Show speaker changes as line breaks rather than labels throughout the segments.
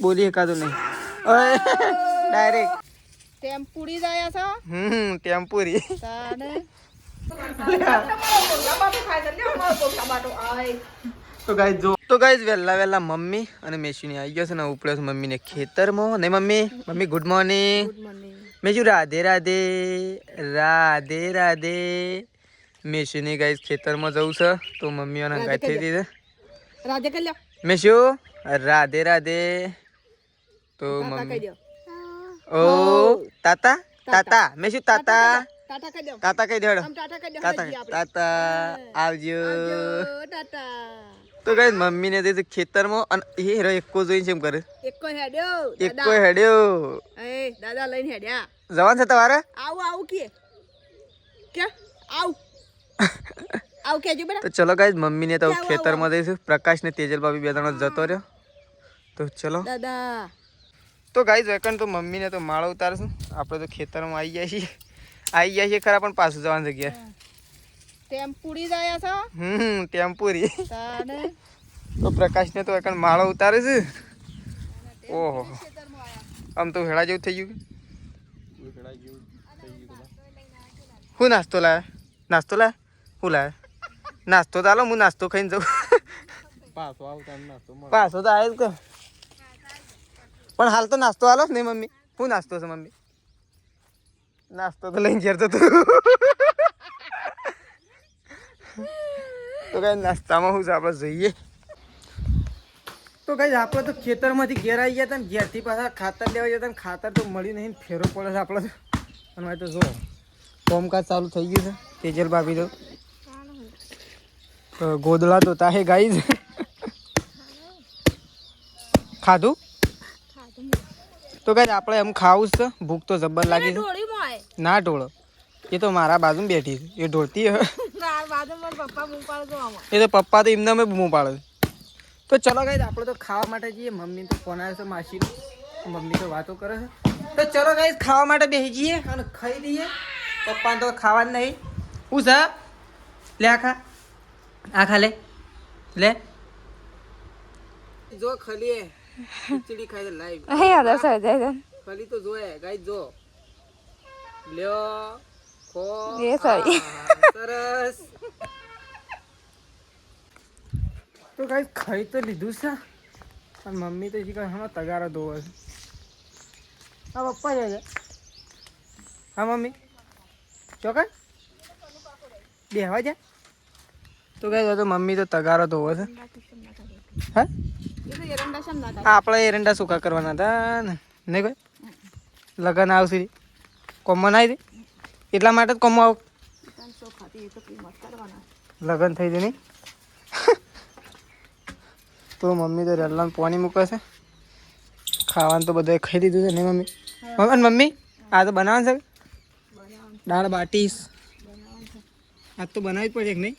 બોલી એકાદું નહીં ડાયરેક્ટ
ટેમ્પુડી જાય છે
ટેમ્પુરી તો ગાઈઝ વહેલા મમ્મી અને મેશીની આવી ગયો છે ને ઉપડ્યો છે મમ્મીને ખેતરમાં નહીં મમ્મી ગુડ મોર્નિંગ મેજુ રાધે રાધે રાધે રાધે મેશીની ગાઈઝ ખેતરમાં જવું છે તો મમ્મી અને ગાય થઈ દીધે
રાધે કરી લ્યો
મેશુ રાધે રાધે તો મમ્મી ઓ તાતા તાતા મેશુ તાતા
ટાટા કરી દો
તાતા કઈ દેડો
ટાટા કરી દો
તાતા આવજો
ટાટા
તો ગાઈસ મમ્મીને તે ખેતરમાં અને એ રે એકો જોઈને કેમ કરે
એકો હેડ્યો
એકો હેડ્યો
એ દાદા લઈને હેડ્યા
જવાન છે તમારે
આવું કે આવ કેજો બેટા
તો ચલો ગાઈસ મમ્મીને તો ખેતરમાં જઈશું પ્રકાશ ને તેજલ ભાભી બે જણા જતો રહ્યો તો ચલો
દાદા
તો ગાઈસ વેકન તો મમ્મીને તો માળો ઉતારશું આપણે તો ખેતરમાં આવી ગયા છીએ ખરા પણ પાછું જવાની જગ્યા
ટેમ્પુડી જાય છે
ટેમ્પુરી
તાને
તો પ્રકાશને તો વેકન માળો ઉતારે છે ઓહો આમ તો હેડા જેવું થઈ ગયું હું નાસ્તો લાયા હું લાયા નાસ્તો તો આલો હું નાસ્તો ખાઈને જાઉં પાછો તો આવે જ પણ હાલ તો નાસ્તો આલો નહીં મમ્મી શું નાસ્તો છે મમ્મી નાસ્તો તો લઈને ઘેર તો કઈ નાસ્તામાં શું છે આપણે જોઈએ તો કઈ આપણે તો ખેતરમાંથી ઘેર આવી ગયા હતા ને ઘેરથી પાછા ખાતર લેવા જતા ને ખાતર તો મળ્યું નહીં ફેરો પડે છે આપણે અને તો જો કોમકાજ ચાલુ થઈ ગયું છે તેજલ ભાભી તો ગોદડા તો તાહે ગાઈ છે ખાધું તો કઈ આપણે એમ ખાવું છે ભૂખ તો જબર લાગી છે ના ઢોળો એ તો મારા બાજુ બેઠી છે એ ઢોળતી એ તો પપ્પા તો એમને અમે બૂમો પાડે તો ચલો કઈ આપણે તો ખાવા માટે જઈએ મમ્મી તો ફોન આવે છે માસી મમ્મી તો વાતો કરે છે તો ચલો કઈ ખાવા માટે બેસી જઈએ અને ખાઈ દઈએ પપ્પાને તો ખાવાનું નહીં હું છે લે આ ખા લે જો ખલી ખીચડી ખાઈ દે લાઈવ ખલી તો જોએ ગાઈ જો લ્યો ખો સરસ તો ગાઈ ખાઈ તો લીધું છે અને મમ્મી તો શીખર હા તગારો ધોવે છે હા પપ્પા જાય હા મમ્મી ચોકન બેહવા જા તો ગાઈ તો મમ્મી તો તગારો ધોવે છે હા આપણે એરંડા સૂકા કરવાના હતા ને નહીં ભાઈ લગન આવશે કોમમાં આવી દે એટલા માટે જ કોમમાં આવ લગન થઈ જાય નહીં તો મમ્મી તો રેલામાં પાણી મૂકે છે ખાવાનું તો બધું ખાઈ લીધું છે નહીં મમ્મી મમ્મી આ તો બનાવવાનું છે દાળ બાટીશ આ તો બનાવી જ પડે કે નહીં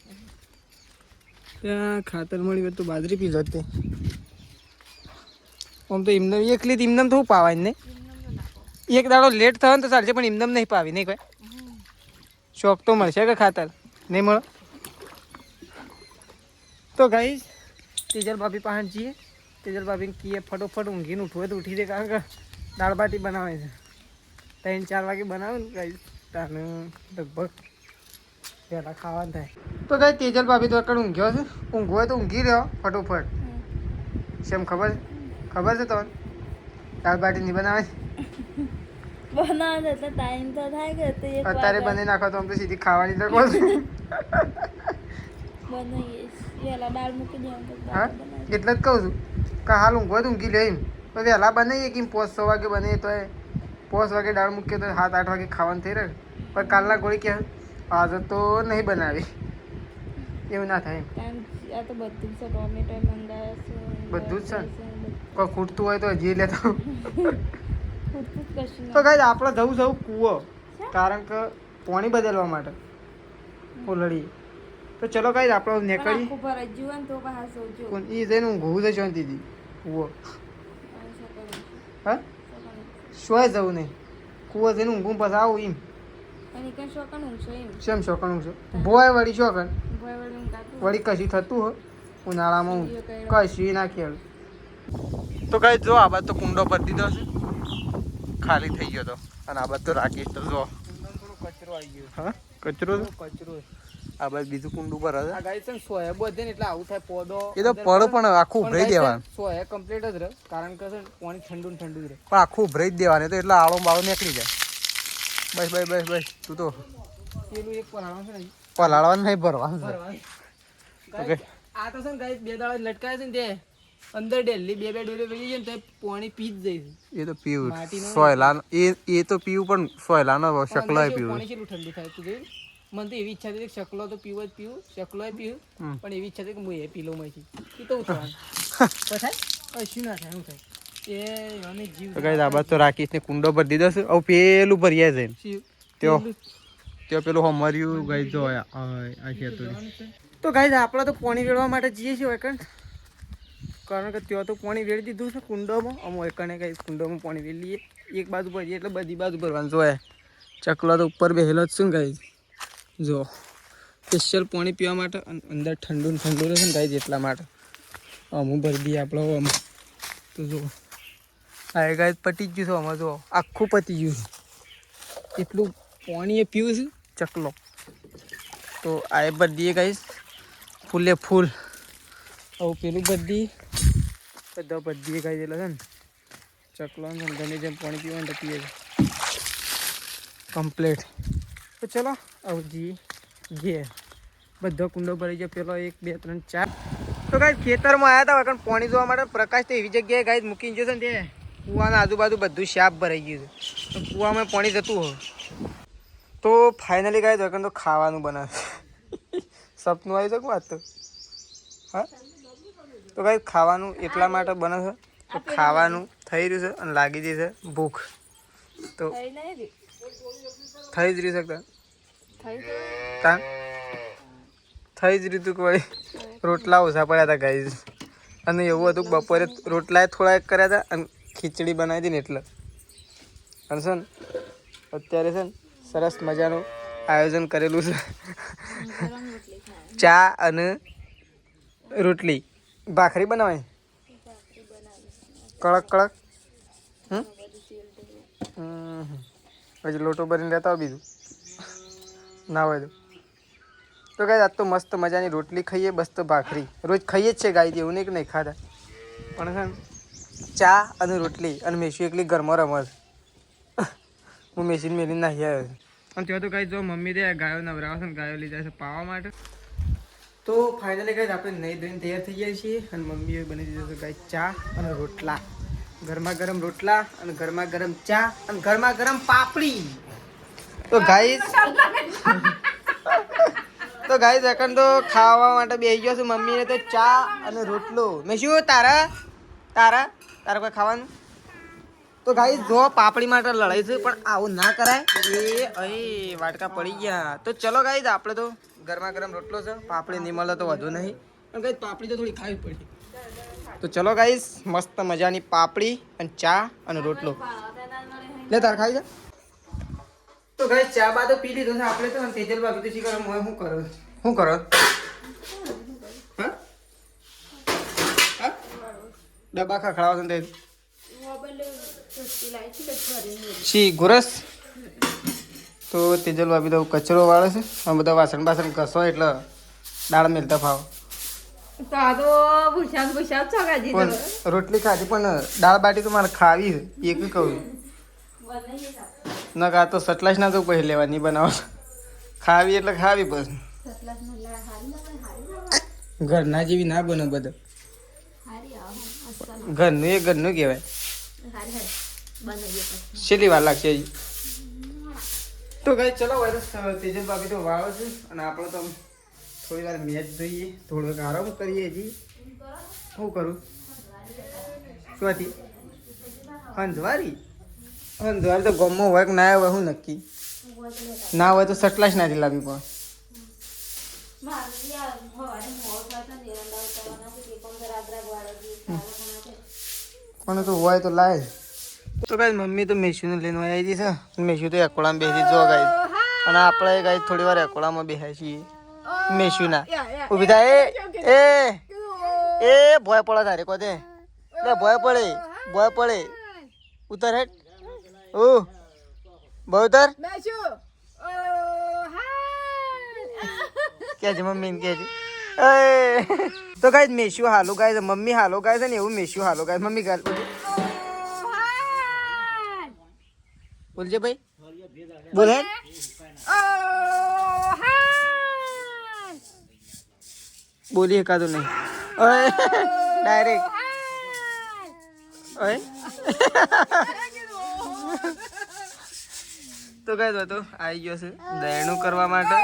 ત્યાં ખાતર મળી હોય તો બાજરી પી જતી આમ તો એમને એકલી એમને તો પાવાય નહીં એક દાડો લેટ થયો ને તો ચાલશે પણ એમને નહીં પાવી નહીં કોઈ શોખ તો મળશે કે ખાતર નહીં મળે તો ગાઈ તેજલ ભાભી પાસે જઈએ તેજલ ભાભીને કહીએ ફટોફટ ઊંઘીને ઉઠવું તો ઉઠી દે કારણ કે દાળ બાટી બનાવે છે 3-4 વાગે બનાવે ને ગાઈ તાને લગભગ પહેલાં ખાવાનું થાય તો ગાઈ તેજલ ભાભી તો આગળ ઊંઘ્યો છે ઊંઘવો હોય તો ઊંઘી રહ્યો ફટોફટ શેમ ખબર છે તમને દાળ બાટી નહીં બનાવે અત્યારે બની નાખો તો આમ તો સીધી ખાવાની તક હોય હા એટલે જ કહું છું કે હાલ ઊંઘો તો ઊંઘી લે એમ તો વહેલા બનાવીએ કે 5-6 વાગે બને તો 5 વાગે દાળ મૂકીએ તો 7-8 વાગે ખાવાનું થઈ રહે પણ કાલના ગોળી કે આજે તો નહીં બનાવી એવું ના થાય બધું જ છે કોઈ ખૂટતું હોય તો હજી લેતો તો ગાઈસ આપણે જવું કૂવો કારણ કે પાણી બદલવા માટે ઓલડી તો ચલો ગાઈસ આપણે નીકળી એ જઈને ઊંઘવું છે શાંતિથી કૂવો હા શોય જવું નહીં કૂવો જઈને ઊંઘું પછી આવું એમ શેમ શોકણ ઊંઘશો ભોય વળી શોકણ વળી કશું થતું હોય ઉનાળામાં કશું ના ખેડ તો કઈ જો આ બાદ તો કુંડો ભરી દીધો છે, ખાલી થઈ ગયો તો. અને આ બાદ તો રાખીશ તો જો કચરો આવી ગયો. હા કચરો કચરો આ બાદ બીજું કુંડું પર હશે. આ ગાય છે ને સોય બધે ને એટલે આવું થાય પોદો. એ તો પડો પણ આખું ભરી દેવાનું. સોય કમ્પ્લીટ જ રહે કારણ કે પાણી ઠંડુ ને ઠંડુ જ રહે. પણ આખું ભરી જ દેવાનું તો એટલે આળો બાળો નીકળી જાય. બસ બસ બસ બસ તું તો પેલું એક પલાળવાનું છે ને, પલાળવાનું નહીં ભરવાનું. ઓકે આ તો છે ને ગાય 2 દાડા લટકાય છે ને તે અંદર ડેલી 2 ડોલે પડી જાય ને તો પાણી પી જ જાય છે. એ તો પીવું સોયલા એ તો પીવું પણ સોયલાનો શકલો પીવું. પાણી કેટલું ઠંડુ થાય તું જોયું. મને તો એવી ઈચ્છા હતી કે શકલો તો પીવું જ પીવું, શકલો પીવું, પણ એવી ઈચ્છા હતી કે હું એ પી લઉં માંથી. એ તો ઉઠવાનું થાય કશું ના થાય. શું થાય એ અમે જીવ ગાય આ બાદ તો રાખીશ ને કુંડો ભરી દીધો છે. હવે પેલું ભર્યા છે त्यो પેલું હમર્યું ગાય જો આ છે તો ગાય આપણે તો પાણી વેળવા માટે જઈએ છીએ કારણ કે ત્યાં તો પાણી વેળી દીધું છે કુંડોમાં. અમે એકને કઈ કુંડોમાં પાણી વેલીએ એક બાજુ ભરીએ એટલે બધી બાજુ ભરવાનું. જોઈએ ચકલો તો ઉપર બેહેલો જ શું ગાય જો સ્પેશિયલ પાણી પીવા માટે અંદર ઠંડુ ઠંડુ રહેશે ને ગાય એટલા માટે અમુક ભરી દઈએ આપણે. તો જો આ ગાય પતી જ ગયું છે આમાં. જો આખું પતી ગયું છે એટલું પાણી એ પીવું છે ચકલો. તો આ બધી ગાઈશ ફૂલે ફૂલ. આવું પેલું બધી બધા બધી ગાય એટલે છે ને ચકલો ગમે જેમ પાણી પીવાનું તો પીએ છે કમ્પ્લીટ. તો ચલો આવું જઈએ ઘેર. બધો કુંડો ભરી જાય. પેલો 1 2 3 4. તો ગાય ખેતરમાં આવ્યા હતા કારણ પાણી જોવા માટે. પ્રકાશ તો એવી જગ્યાએ ગાય મૂકીને જશે ને તે કૂવાના આજુબાજુ બધું શાપ ભરાઈ ગયું છે. કૂવામાં પાણી જતું હોય તો ફાઇનલી ગાય તો ખાવાનું બનાવે. સપનું આવી શકું વાત તો. હા તો ગાય ખાવાનું એટલા માટે બને છે તો ખાવાનું થઈ રહ્યું છે અને લાગી જશે ભૂખ તો થઈ જ રહ્યું છે. થઈ જ રીતું કોઈ રોટલા ઓછા પડ્યા હતા ગાય. અને એવું હતું બપોરે રોટલા થોડા એક કર્યા હતા અને ખીચડી બનાવી હતી ને એટલે. અને છે ને અત્યારે છે ને સરસ મજાનું આયોજન કરેલું છે. ચા અને રોટલી ભાખરી બનાવાય કડક કડક. પછી લોટો ભરીને લેતા હોય બીજું ના હોય તો ગાય આજ તો મસ્ત મજાની રોટલી ખાઈએ. બસ તો ભાખરી રોજ ખાઈએ જ છે ગાય. એવું નહીં કે નહીં ખાતા પણ છે ચા અને રોટલી. અને મેસી એકલી ઘરમાં રમત. હું મેસીને મેલીને નાહી આવ્યો છું. અને ત્યાં તો ગાય જો મમ્મી દે ગાયો નવરાવે છે. ગાયો લીધા છે પાવા માટે. તો ફાઇનલી ગાય આપણે નહીં ધોઈને તૈયાર થઈ જાય છીએ. અને મમ્મીએ બની દીધું છે ગાય ચા અને રોટલા. ગરમા ગરમ રોટલા અને ગરમા ગરમ ચા અને ગરમા ગરમ પાપડી. તો ગાય તો ગાય સેકન્ડ તો ખાવા માટે બેસી ગયો છું. મમ્મીને તો ચા અને રોટલો. મેં શું તારા કોઈ ખાવાનું. તો ગાય જો પાપડી માટે લડાઈ છે પણ આવું ના કરાય. એ વાટકા પડી ગયા. તો ચલો ગાય આપણે તો ગરમા ગરમ રોટલો છે. પાપડી નહીં મળે તો વધુ નહીં પણ ગાય પાપડી તો થોડી ખાવી પડી. તો ચલો ગાઈસ મસ્ત મજાની પાપડી અને ચા અને રોટલો લે તાર ખાઈ જા. તો ગાઈસ ચા બા તો પી લીધો છે આપણે તો. અને તેજલ ભાભી તો શી કરે હું શું કરો હા ડબ્બા ખખડાવો છે તે શી ગુરસ. તો તેજલ ભાભી તો કચરો વાળે છે. આ બધા વાસણ ઘસો એટલે દાળ મેલતા ફાવ. રોટલી ખાધી પણ દાળ બાટી તો મારે ખાવી છે એક કહું ના કા તો સટલાશ ના તો પછી લેવા નહીં બનાવો. ખાવી એટલે ખાવી પછી ઘરના જેવી ના બને બધા. ઘરનું એ ઘરનું કહેવાય. કેટલી વાર લાગશે હજી. તો ગાય ચલો તેજલ ભાભી તો વાવે છે અને આપણે તો થોડી વાર મેચ જોઈએ. થોડોક આરામ કરીએ. હજી શું કરું શું હતી હંધવારી તો ગમો હોય કે ના હોય શું નક્કી. ના હોય તો સટલાશ નાથી લાવવી પણ કોને તો હોય તો લાય. તો ગાય મમ્મી તો મેશુને લઈને આવી છે. મેશુ તો એકોળામાં બેસી જો ગાય. અને આપણે ગાય થોડી વાર એકોળામાં બેસાય છીએ. મેશુના ઉભી થાય એ ભોય પડે તારે કોતે લે ભોય પડે ઉતર હેટ ઓ બહુ ઉતર
મેશું
કે છે મમ્મી કે છે તો ગાઈસ મેશું હાલો ગાઈસ મમ્મી હાલો ગાઈસ ને એવું મેશું હાલો ગાઈસ મમ્મી ગાલ બોલજે ભાઈ બોલ હે બોલી એકાદું નહીં ઓય ડાયરેક્ટ ઓય તો ગાઈસ તો આવી ગયો છે દયણું કરવા માટે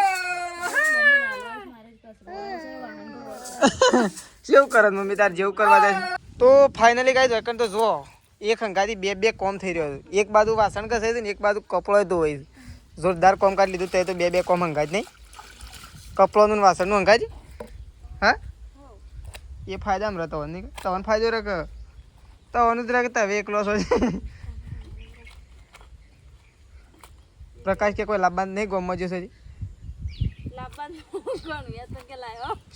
કેવું કરે મમ્મી તાર જેવું કરવા દે તો ફાઇનલી ગાઈસ વેકન તો જો એક હંગાથી બે કોમ થઈ રહ્યો છે એક બાજુ વાસણ ઘસે છે ને એક બાજુ કપડો ધોવાય છે જોરદાર કોમ કાઢી લીધું તે તો બે કોમ હંગાજ નહીં કપડોનું વાસણનું હંગાજ હા એ ફાયદામાં રહેતો નહીં તવન ફાયદો રહે કે તવાનું જ રહે કે તવે એકલો છો પ્રકાશ કે કોઈ લાભવાન નહીં ગોમમાં જશે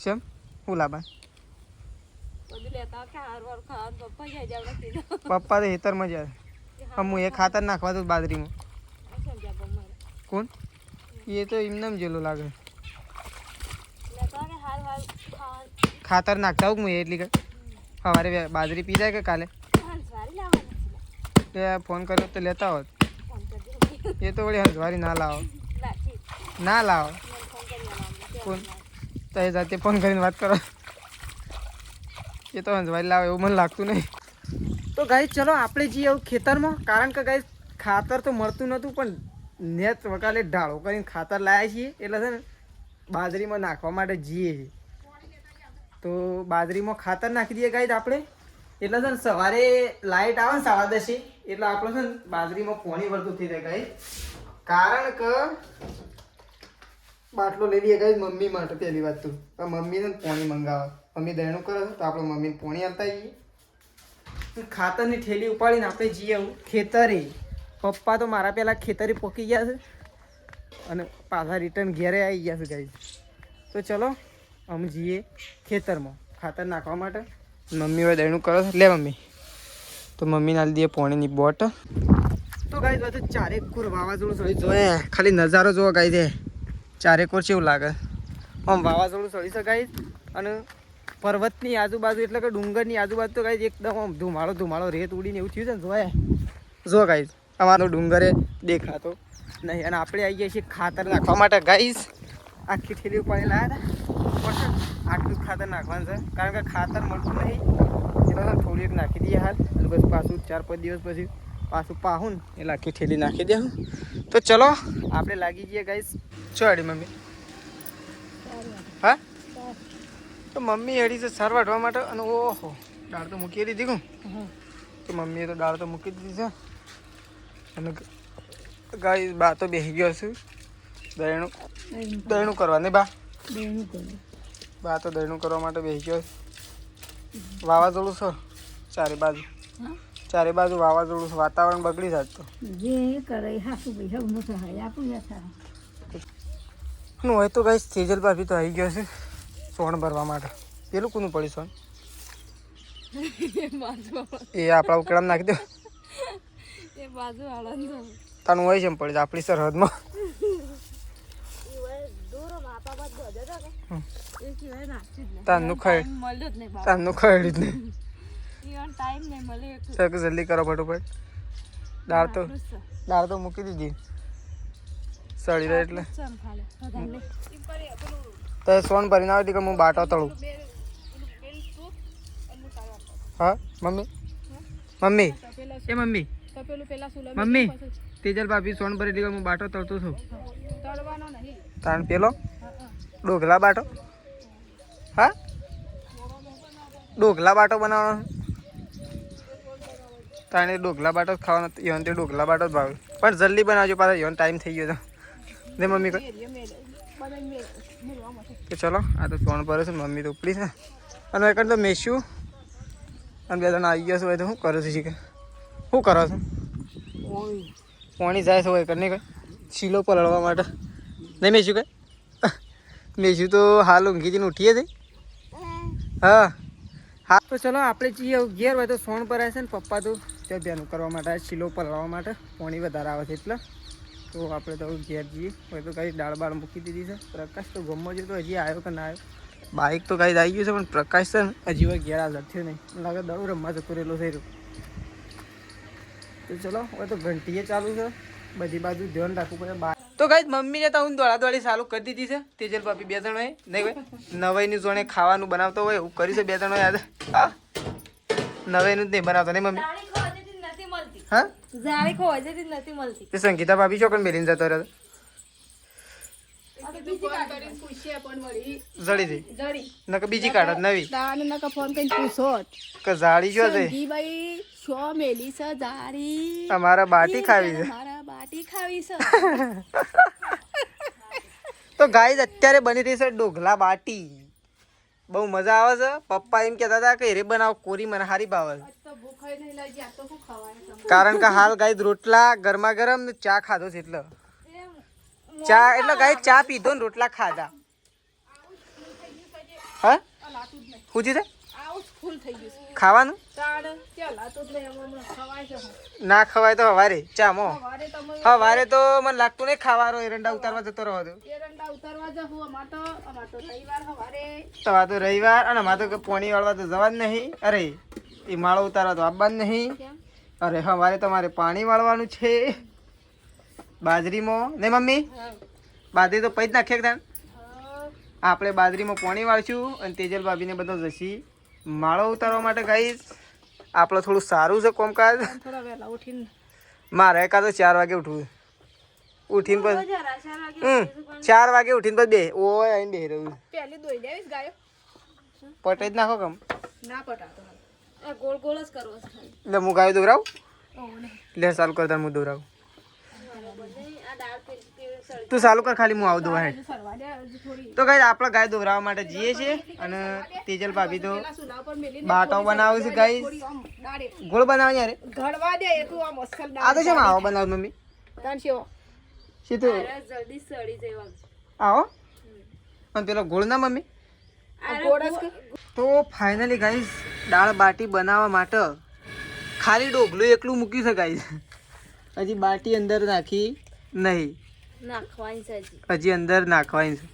શેમ હું લાભવાન પપ્પા તો હેતરમાં જાય હું એ ખાતર નાખવા દઉં બાજરીમાં કોણ એ તો એમને જેલું લાગે ખાતર નાખતા હોઉં હું એટલી કે સવારે બાજરી પી જાય કે કાલે ફોન કર્યો તો લેતા હોત એ તો વળી હંસવારી ના લાવો કોણ તો એ જાતે ફોન કરીને વાત કરો એ તો હંસવારી લાવે એવું મને લાગતું નહીં તો ગાઈસ ચલો આપણે જઈએ એવું ખેતરમાં કારણ કે ગાઈસ ખાતર તો મળતું નહોતું પણ નેત વકાલે ઢાળો કરીને ખાતર લાવ્યા છીએ એટલે છે ને બાજરીમાં નાખવા માટે જઈએ છીએ તો બાજરીમાં ખાતર નાખી દઈએ ગાઈસ આપણે એટલે છે ને સવારે લાઇટ આવે ને 10:30 એટલે આપણે છે ને બાજરીમાં પાણી વળતું થઈ જાય ગાઈસ કારણ કે બાટલો લઈ લઈએ ગાઈસ મમ્મી માટે પહેલી વાત તો મમ્મીને પાણી મંગાવે મમ્મી દયણું કરે તો આપણે મમ્મીને પાણી આપતા જઈએ ખાતરની થેલી ઉપાડીને આપણે જઈએ ખેતરે પપ્પા તો મારા પહેલાં ખેતરે પકી ગયા છે અને પાછા રિટર્ન ઘેરે આવી ગયા છે ગાઈસ તો ચલો અમે જઈએ ખેતરમાં ખાતર નાખવા માટે મમ્મી હવે દયણું કરો લે મમ્મી તો મમ્મીને આલી દઈએ પાણીની બોટ તો ગાઈસ બધું ચારેકોર વાવાઝોડું સળી જોઈએ ખાલી નજારો જોવો ગાઈસ ચારેકોર કેવું લાગે આમ વાવાઝોડું સળી છે ગાઈસ અને પર્વતની આજુબાજુ એટલે કે ડુંગરની આજુબાજુ તો ગાઈસ એકદમ આમ ધુમાળો રેત ઉડીને એવું થયું છે ને જોયા જો ગાઈસ અમારો ડુંગરે દેખાતો નહીં અને આપણે આવી ગયા છીએ ખાતર નાખવા માટે ગાઈસ આખી થેલી ઉપાડી લાવ્યા હતા આટલું જ ખાતર નાખવાનું છે કારણ કે ખાતર મળતું નહીં એટલે થોડી એક નાખી દઈએ હાલ અને બસ પાછું 4-5 દિવસ પછી પાછું પાહું એટલે આખી થેલી નાખી દે તો ચલો આપણે લાગી જઈએ ગાઈસ છો હેડી મમ્મી હા તો મમ્મી હેડી છે સાર વાટવા માટે અને ઓહો દાળ તો મૂકી દીધી કહું તો મમ્મીએ તો દાળ તો મૂકી દીધી છે અને ગાઈસ બા તો બેસી ગયો છું દયણું કરવા નહીં બા તો દયણું કરવા માટે બેસી ગયો વાવાઝોડું છે ચારે બાજુ વાવાઝોડું છે વાતાવરણ બગડી જાય તો હોય તો ગાઈસ સેજલ ભાભી તો આવી ગયો છે સોણ ભરવા માટે પેલું કોનું પડી સોણ એ આપણા ઉકેળામાં નાખી દો તાનું હોય છે એમ પડી આપણી સરહદમાં તાનું ખડી જ નહીં જલ્દી કરો ફટોફટ દાળ તો મૂકી દીધી સળી રહે એટલે તો સોન ભરીને આવી કે હું બાટો તળું હા મમ્મી તેજલ ભાભી સોન ભરી દીધો હું બાટો તળતો છું તાણ પેલો ડોગલા બાટો હા ડોગલા બાટો બનાવવાનો તાણે ડોગલા બાટો જ ખાવાનો યોન તે ડોગલા બાટો જ ભાવે પણ જલ્દી બનાવજો પાછા યોન ટાઈમ થઈ ગયો તો ને મમ્મી કહે તો ચલો આ તો સોન ભરે છે મમ્મી તો ઉપડી છે અને એક તો મેસ્યું અને 2 જણા આવી ગયા છે હોય તો શું કરે છે શીખે શું કરો છો પાણી જાય છે હોય કરીને કઈ શીલો પલળવા માટે નહીં મેસ્યું કઈ મેસ્યું તો હાલ ઊંઘીથી ઉઠીએ છે હા હા તો ચલો આપણે જઈએ ઘેર હોય તો સોણ પર છે ને પપ્પા તો ત્યાં બેનું કરવા માટે શીલો પલાવવા માટે પાણી વધારે આવે છે એટલે તો આપણે તો ઘેર જઈએ હોય તો કઈ દાળ બાળ મૂકી દીધી છે. પ્રકાશ તો ગમો છે તો હજી આવ્યો કે ના આવ્યો. બાઇક તો કઈ આવી ગયું છે પણ પ્રકાશ છે ને હજી હોય ઘેર હાજર થયો નહીં. લાગે દડું રમવા જતો રહેલો થઈ રહ્યો. તો ચલો હવે તો ઘંટીએ ચાલુ છે, બધી બાજુ ધ્યાન રાખવું પડે. તો કઈ મમ્મીને તો હું દોડા દોડી ચાલુ કરી દીધી છે. તેજલ ભાભી બે જણ હોય નહીં ભાઈ નવાઈનું જોણે ખાવાનું બનાવતો હોય એવું કરી છે બે જણ યાદ. હા નવાઈનું જ નહીં બનાવતો નહીં મમ્મી. હા
જાળી ખોવા જતી નથી મળતી.
તે સંગીતા ભાભી ચોકન મેલીને જતો રહ્યો જડી જઈ નક બીજી કાઢત નવી
ફોન કરીને પૂછો
કે જાળી શું છે
ભાઈ શો મેલી છે જાળી
અમારા બાટી ખાવી છે.
મારા બાટી ખાવી છે.
તો ગાઈસ અત્યારે બની રહી છે ડોગલા બાટી. બહુ મજા આવે છે. પપ્પા એમ કહેતા હતા કે રે બનાવ કોરી મને હારી ભાવે છે. કારણ કે હાલ ગાઈસ રોટલા ગરમા ગરમ ને ચા ખાધો છે એટલે ચા એટલે ગાઈસ ચા પીધો ને રોટલા ખાધા. હા પૂછી છે ખાવાનું ના ખવાય તો હવારે ચામો હવારે તો મને લાગતું નહીં ખાવાનો એરંડા ઉતારવા જતો રહો તો તમારે તો રવિવાર અને અમારે તો પોણી વાળવા તો જવા જ નહીં. અરે એ માળો ઉતારવા તો આવવા જ નહીં. અરે હવારે તમારે પાણી વાળવાનું છે બાજરીમાં નહીં મમ્મી. બાજરી તો પૈ જ નાખીએ તાણ આપણે બાજરીમાં પાણી વાળશું અને તેજલ ભાભીને બધો જશી માળો ઉતારવા માટે ગાઈસ. આપણે થોડું સારું છે કોમકાજ. મારે કાં તો 4 વાગે ઉઠવું ઉઠીને પછી 4 વાગે ઉઠીને પછી બે ઓય આવીને બે રહ્યું પટે જ નાખો કમ
ગોળ ગોળ જ કરવો છે.
એટલે હું ગાયો દોરાવું લે ચાલુ કરતા હું દોરાવું. તું ચાલુ કર ખાલી હું આવું દોવા હેડ. તો ગાઈસ આપણે ગાય દોરાવવા માટે જઈએ છીએ અને તેજલ ભાભી તો બાટો બનાવે છે ગાઈસ. ગોળ બનાવે યાર
ઘડવા દે એટલું આમ અસલ
આ તો શેમાં આવો બનાવ મમ્મી સીધું
જલ્દી સડી જવા
આવો અને પેલો ગોળ ના મમ્મી. તો ફાઇનલી ગાઈસ દાળ બાટી બનાવવા માટે ખાલી ડોગલું એકલું મૂક્યું છે ગાઈસ. હજી બાટી અંદર નાખી નહીં હજી અંદર નાખવાની છે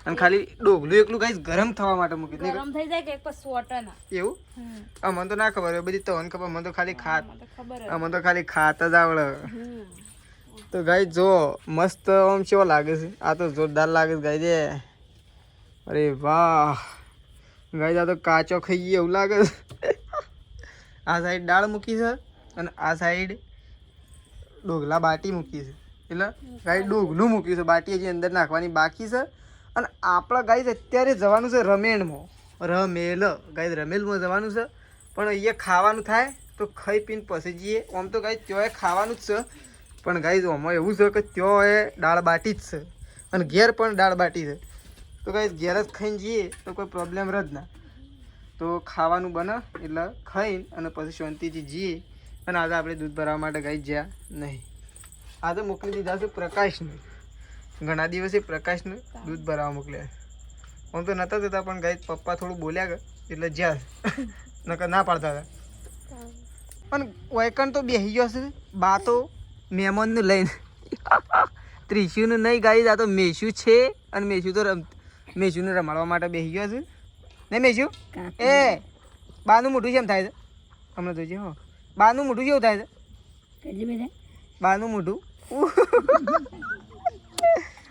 અને ખાલી ડોગલું એકલું ગાઈસ ગરમ થવા માટે મૂકી દે.
ગરમ થઈ જાય કે એક પછી સોટા ના
એવું અમને તો ના ખબર હોય બધી તવન ખબર. મને તો ખાલી ખાત અમને તો ખાલી ખાત જ આવડે. તો ગાઈસ જો મસ્ત આમ કેવો લાગે છે. આ તો જોરદાર લાગે છે ગાઈસ. અરે વાહ ગાઈસ આ તો કાચો ખાઈએ એવું લાગે છે. આ સાઈડ દાળ મૂકી છે અને આ સાઈડ ડોગલા બાટી મૂકી છે. એટલે ગાઈસ ડોગલું મૂક્યું છે બાટી હજી અંદર નાખવાની બાકી છે. અને આપણા ગાઈસ અત્યારે જવાનું છે રમેણમાં. રમેલ ગાઈસ રમેલમાં જવાનું છે પણ અહીંયા ખાવાનું થાય તો ખાઈ પીને પછી જઈએ. આમ તો ગાઈસ ત્યાં ખાવાનું જ છે પણ ગાઈસ આમાં એવું છે કે ત્યાં એ દાળ બાટી જ છે અને ઘેર પણ દાળ બાટી છે. તો ગાઈસ ઘેર જ ખાઈને જઈએ તો કોઈ પ્રોબ્લેમ જ ના. તો ખાવાનું બને એટલે ખાઈને અને પછી શાંતિથી જઈએ. અને આજે આપણે દૂધ ભરાવવા માટે ગાઈસ જ્યાં નહીં. આજે મોકલી દીધા છે પ્રકાશને. ઘણા દિવસે પ્રકાશને દૂધ ભરાવવા મોકલ્યા. આમ તો નહોતા જતા પણ ગાઈસ પપ્પા થોડું બોલ્યા ગયા એટલે જ્યાં નકર ના પાડતા હતા. પણ વૈકણ તો બેસી ગયો છે બા તો મહેમાનનું લઈને. ત્રિશુનું નહીં ગાઈસ આ તો મેશુ છે અને મેશુ તો મેશુને રમાડવા માટે બેસી ગયો છે નહીં મેશુ. એ બાનું મોઢું કેમ થાય છે હમણાં જોઈજે. હો બાનું મોઢું કેવું થાય છે બાનું મોઢું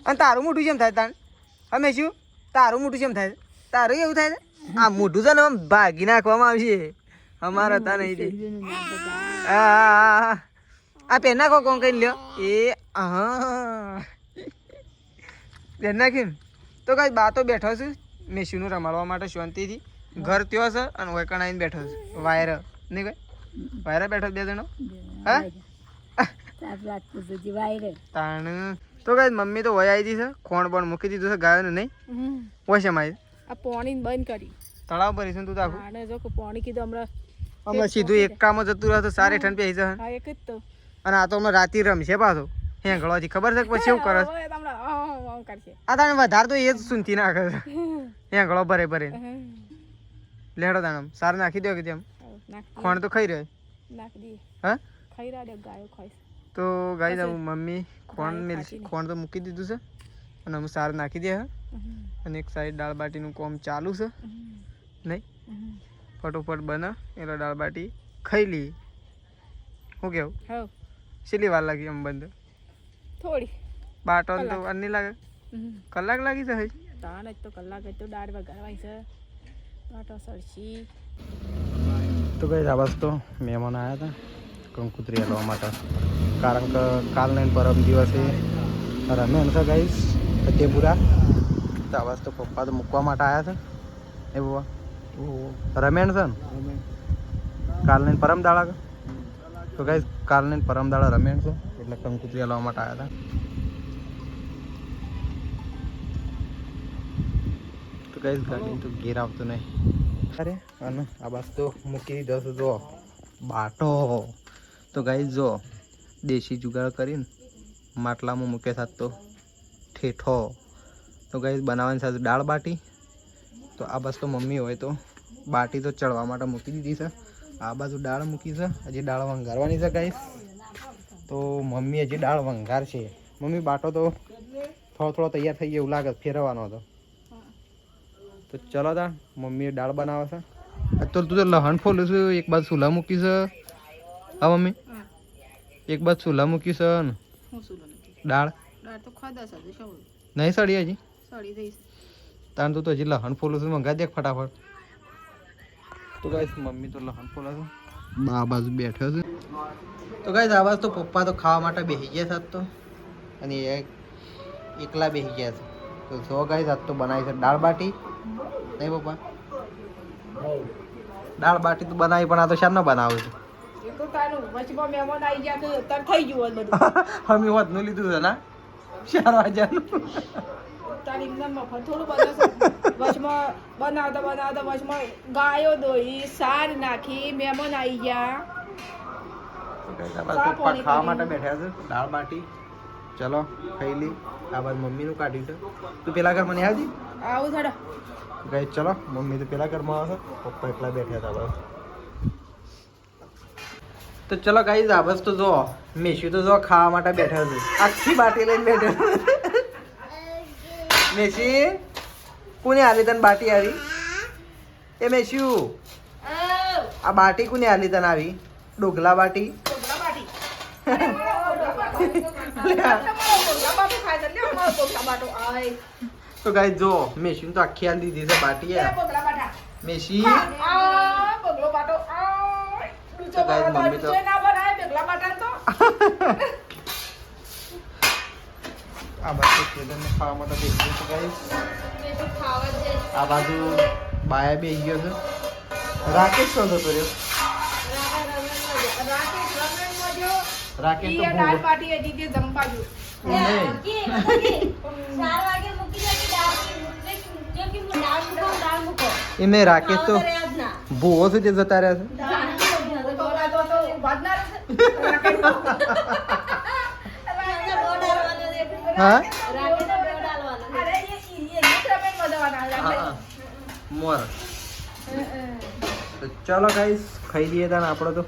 અને તારું મોઢું કેમ થાય તાણ. હા મેશુ તારું મોઢું કેમ થાય છે તારું એવું થાય છે. આ મોઢું છે ને આમ ભાગી નાખવામાં આવશે અમારા હતા નહીં. હા આ પેન નાખો કોણ કઈ લ્યો એ હા પેન નાખ્યું. તો કઈ બા તો બેઠો છે મેશુનું રમાડવા માટે શાંતિથી. ઘર ત્યો છે અને વૈકણ આવીને બેઠો છે વાયર નહીં કઈ વાયરા બેઠો 2 જણો. હા તાણ તો કઈ મમ્મી તો વય આવી છે ખોણ પણ મૂકી દીધું છે ગાયોનું નહીં હોય છે મારી
આ પાણી બંધ કરી
તળાવ ભરી છે તું તો આખું.
આને જો કે પાણી કીધું
હમણાં સીધું એક કામ જતું રહે તો સારી ઠંડ પી જશે.
હા એક જ તો
અને આ તો હમણાં રાતે રમશે પાછો હેંગળવાથી ખબર છે પછી એવું કરે છે. આ તાણે વધારે તો એ જ સુનતી નાખે છે હેંગળો ભરે ભરે. લેડો તાણ સાર નાખી દો કે તેમ ખોણ તો ખાઈ રહ્યો
નાખ દઈએ
હા
ખાઈ રહ્યા ગાયો ખાઈ
તો ગાઈ દઉં મમ્મી ખોણ તો મૂકી દીધું છે અને અમે સાર નાખી દે અને એક સાઈડ દાળ બાટીનું કોમ ચાલુ છે નહીં ફટોફટ બને એટલે દાળ બાટી ખાઈ લઈએ શું કેવું
હા
કેટલી વાર લાગી આમ બંધ
થોડી
બાટો તો વાર નહીં લાગે કલાક લાગી જશે
તાણ જ તો કલાક જ તો દાળ વગાડવાની છે બાટો સરસી
તો ગઈ આ બસ તો મહેમાન આવ્યા હતા કંકુતરી હલવા માટે કારણ કે કાલને પરમ દિવસે રમ્યા છે ગાઈશ ફતેપુરા તો આ બસ તો પપ્પા તો મૂકવા માટે આવ્યા છે એ બુવા રમેણ છે ને કાલને પરમ દાડા તો ગાઈશ કાલને પરમ દાડા રમેણ છે એટલે કંકુતરી હલવા માટે આવ્યા હતા તો ગાઈશ ગાડી તો ઘેર આવતું નહીં અરે અને આ બસ તો મૂકી દીધો છે જો બાટો તો ગાઈ જો દેશી જુગાડ કરીને માટલામાં મૂકે સાથ તો ઠેઠો તો ગાઈ બનાવવાની સાથે દાળ બાટી તો આ બસ તો મમ્મી હોય તો બાટી તો ચડવા માટે મૂકી દીધી છે આ બાજુ દાળ મૂકી છે હજી દાળ વંગારવાની છે ગાઈસ તો મમ્મી હજી દાળ વંગાર છે મમ્મી બાટો તો થોડો તૈયાર થઈ ગયો એવું લાગે ફેરવવાનો હતો તો ચલો તા મમ્મી દાળ બનાવે છે તો તું તો લહણ ફોલું છું એક બાજુ ચૂલા મૂકી છે હા મમ્મી એક બાજુ ચૂલા મૂકી છે ને દાળ
તો ખાધા છે
નહીં સડી હજી
સડી દઈશ
તાણ તું તો હજી લહણ ફોલું છું મંગા દે ફટાફટ તો ગાઈસ મમ્મી તો લહણ ફોલે છે બા બાજુ બેઠો છે તો ગાઈસ આ બાજુ તો પપ્પા તો ખાવા માટે બેસી ગયા સાત તો અને એકલા બેસી ગયા છે તો જો ગાઈસ આજ તો બનાવી છે દાળ બાટી નહીં પપ્પા દાળ બાટી તો બનાવી પણ આ તો શાના બનાવું છું
તો તારું વચમાં મહેમાન આવી ગયા તો તર થઈ ગયું હોત બધું
અમે હોતનું લીધું છે ના 4 વાગ્યાનું
તારી એમને મફત થોડું બનાવશે વચમાં બનાવતા વચમાં ગાયો દોઈ સાર નાખી મહેમાન આવી ગયા
પપ્પા ખાવા માટે બેઠા છે દાળ બાટી ચલો ખાઈ લી આ બાદ મમ્મીનું કાઢ્યું છે તું પેલા ઘર મને આવજી
આવું થોડો
ગઈ ચલો મમ્મી તો પેલા ઘરમાં આવશે પપ્પા એકલા બેઠા હતા બસ તો ચલો ગાઈઝ આ બસ તો જો મેશુ તો જો ખાવા માટે બેઠા છે આખી બાટી લઈને બેઠો મેશી કોને આલી તને બાટી આવી એ મેશુ આ બાટી કોને આલી તને આવી ડોગલા બાટી તો ગાઈઝ જો મેશુ તો આખી આલી દીધી છે બાટી મેશી તો ગાઈઝ મમ્મી તો આ બાજુ કેદરને ખાવા માટે બેસી ગયો છે ગાઈઝ આ બાજુ બાયા બેસી ગયો છે રાકેશ શું થતો રહ્યો રાકેશ તો
દાળ પાટી હજી કે જમપાજુ
એમને રાકેશ તો ભૂવો છે જે જતા રહ્યા છે હા મોર તો ચલો ગાઈસ ખાઈ લઈએ તાને આપણે તો